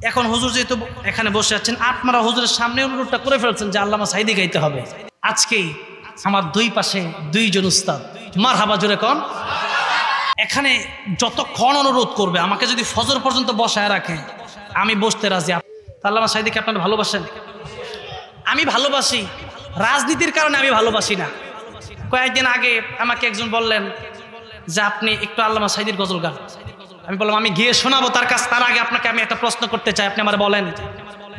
এখন হুজুর যেহেতু এখানে বসে আছেন, আপনারা হুজুরের সামনে অনুরোধটা করে ফেলছেন যে আল্লামা সাঈদী গাইতে হবে। আজকেই আমার দুই পাশে দুইজন উস্তাদ, মারহাবা জোরে কোন। এখানে যতক্ষণ অনুরোধ করবে, আমাকে যদি ফজর পর্যন্ত বসায় রাখে আমি বসতে রাজি। আল্লামা সাঈদীকে আপনারা ভালোবাসেন? আমি ভালোবাসি, রাজনীতির কারণে আমি ভালোবাসি না। কয়েকদিন আগে আমাকে একজন বললেন যে আপনি একটু আল্লামা সাঈদীর গজল গান। আমি বললাম আমি গিয়ে শোনাবো তার কাছে, তার আগে আপনাকে আমি একটা প্রশ্ন করতে চাই। আপনি আমার বলেন,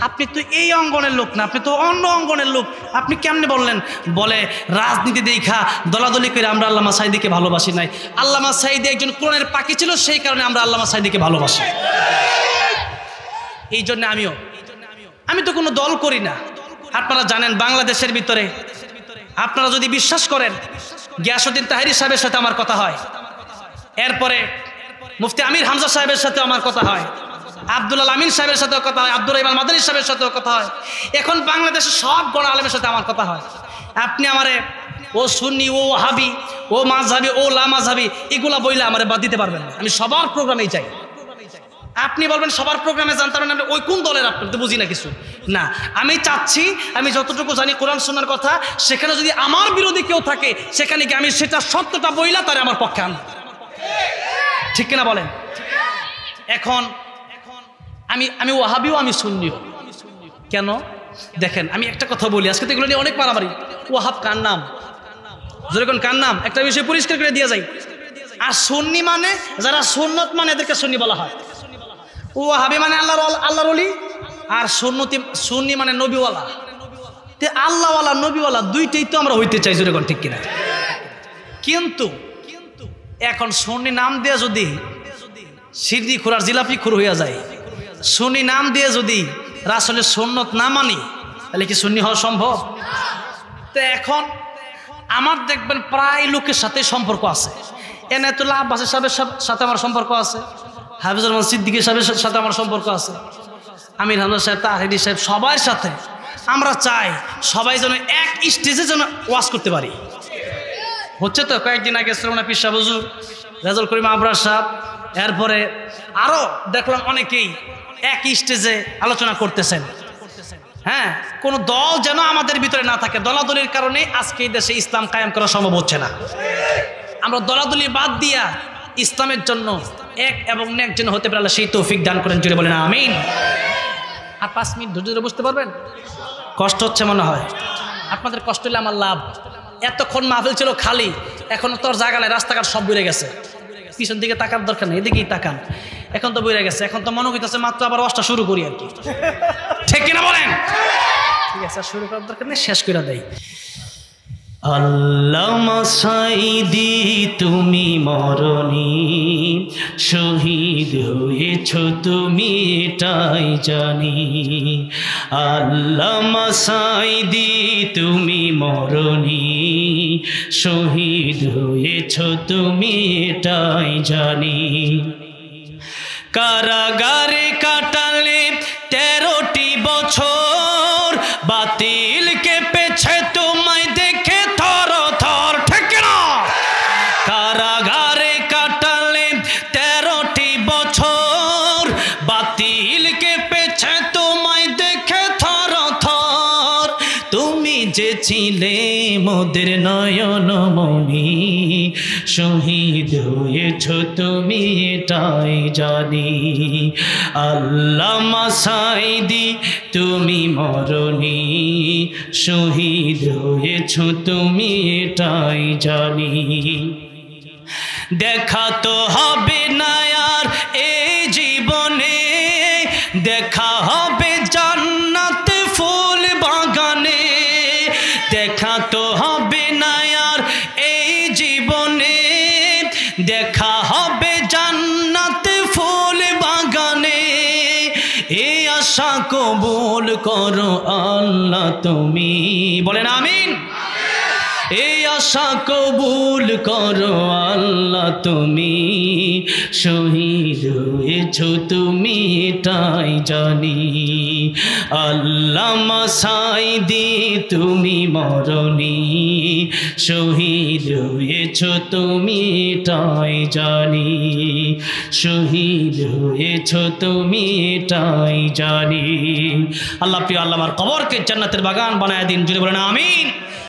আপনি তো এই অঙ্গনের লোক না, আপনি তো অন্য অঙ্গনের লোক, আপনি কেমনে বললেন? বলে রাজনীতি দেখা দলাদলি করে আমরা আল্লামা সাঈদীকে ভালোবাসি নাই। আল্লামা সাঈদী একজন কোরআনের পাখি ছিল, সেই কারণে আমরা আল্লামা সাঈদীকে ভালোবাসি। এই জন্য আমি তো কোনো দল করি না। আপনারা জানেন বাংলাদেশের ভিতরে, আপনারা যদি বিশ্বাস করেন, গিয়াসউদ্দিন তাহেরি সাহেবের সাথে আমার কথা হয়, এরপরে মুফতি আমির হামজা সাহেবের সাথে আমার কথা হয়, আব্দুল আমিন সাহেবের সাথেও কথা হয়, আব্দুর রহমান মাদানী সাহেবের সাথেও কথা হয়, এখন বাংলাদেশের সব গণ আলেমের সাথে আমার কথা হয়। আপনি আমারে ও সুন্নি, ও ওয়াহাবি, ও মাযহাবি, ও লা মাযহাবি এগুলা বইলে আমারে বাদ দিতে পারবেন না। আমি সবার প্রোগ্রামেই চাই। আপনি বলবেন সবার প্রোগ্রামে জানতে পারেন ওই কোন দলের, আপনি তো বুঝি না কিছু না। আমি চাচ্ছি আমি যতটুকু জানি কোরআন সুন্নাহর কথা, সেখানে যদি আমার বিরোধী কেউ থাকে, সেখানে কি আমি সেটা সত্যটা বইলা তারে আমার পক্ষে আন, ঠিক কিনা বলেন? এখন আমি ওয়াহাবিও, আমি সুন্নিও। কেন দেখেন, আমি একটা কথা বলি, আজকে তো এগুলো নিয়ে অনেক মারামারি। ওয়াহাব কার নাম? যেরকম কার নাম, একটা বিষয় পরিষ্কার করে দিয়ে যায়। আর সুন্নি মানে যারা সুন্নত মানে এদেরকে সুন্নি বলা হয়। ওয়াহাবি মানে আল্লাহর ওলি, আর সুন্নি মানে নবীওয়ালা। তে আল্লাহওয়ালা নবীওয়ালা দুইটাই তো আমরা হইতে চাই, যেরকম ঠিক কিনা? কিন্তু এখন সুন্নি নাম দিয়ে যদি সিরদি খুরার জিলাপি খুর হইয়া যায়, সুন্নি নাম দিয়ে যদি রাসূলের সুন্নত না মানি, তাহলে কি সুন্নি হওয়া সম্ভব? তো এখন আমার দেখবেন প্রায় লোকের সাথে সম্পর্ক আছে। এনায়েতুল্লাহ আব্বাসী সাহেবের সাথে আমার সম্পর্ক আছে, হাফিজুর রহমান সিদ্দিকী সাহেবের সাথে আমার সম্পর্ক আছে, আমির হামজা সাহেব, তাহেরি সাহেব, সবার সাথে আমরা চাই সবাই যেন এক স্টেজে যেন ওয়াজ করতে পারি। হচ্ছে তো কয়েকদিন আগে শ্রমণা পীর সাহেব হুজুর, রেজাউল করিম আবরার সাহেব, এরপরে আরো দেখলাম অনেকেই এক স্টেজে আলোচনা করতেছেন। হ্যাঁ, কোন দল যেন আমাদের ভিতরে না থাকে। দলাদলির কারণে আজকে এই দেশে ইসলাম কায়েম করা সম্ভব হচ্ছে না। আমরা দলাদলি বাদ দিয়া ইসলামের জন্য এক এবং নেক যেন হতে পারে, সেই তৌফিক দান করেন, জুড়ে বলেন আমিন। আর 5 মিনিট ধৈর্য ধরে বুঝতে পারবেন? কষ্ট হচ্ছে মনে হয়। আপনাদের কষ্ট হলে আমার লাভ। এতক্ষণ মাহফিল ছিল খালি, এখন তোর জায়গায় রাস্তাঘাট সব বেড়ে গেছে। পিছন দিকে তাকার দরকার নেই, এদিকেই তাকান। এখন তো বেড়ে গেছে, এখন তো মনে হইতেছে মাত্র আবার ওয়াজটা শুরু করি আর কি, ঠিক কিনা বলেন? ঠিক আছে, শুরু করার দরকার নেই, শেষ করে দেই। আল্লামা সাঈদী তুমি মরণী, শহীদ হয়েছ তুমি এটাই জানি। আল্লামা সাঈদী তুমি মরণী, শহীদ হয়েছ তুমি এটাই জানি। কারাগারে কাটালে 13টি বছর, বাতিল কেঁপেছে তোমায় দেখে থর থর, ঠিক না? কারাগারে কাটালে 13টি বছর, বাতিল কেঁপেছে তোমায় দেখে থর থর। তুমি যে ছিলে মোদের নয়নমণি, শহীদ হয়েছ তুমি এটাই জানি। আল্লামা সাঈদী তুমি মরণী, শহীদ হয়েছ তুমি এটাই জানি। দেখা তো হবে না আর এই জীবনে, দেখা হবে জান্নাতে ফুল বাগানে। দেখা তো হবে না আর এই জীবনে, দেখা হবে জান্নাতে ফুল বাগানে। এই আশা কবুল করো আল্লাহ তুমি, বলেন আমিন। এই আশা কবুল করো আল্লাহ তুমি, শহীদ হয়েছো তুমি এটাই জানি। আল্লামা সাঈদী তুমি মরণি, শহীদ হয়েছো তুমি এটাই জানি, শহীদ হয়েছো তুমি এটাই জানি। আল্লাহ প্রিয় আল্লাহ আমার কবরকে জান্নাতের বাগান বানায় দিন, জুড়ে বলেন আমিন।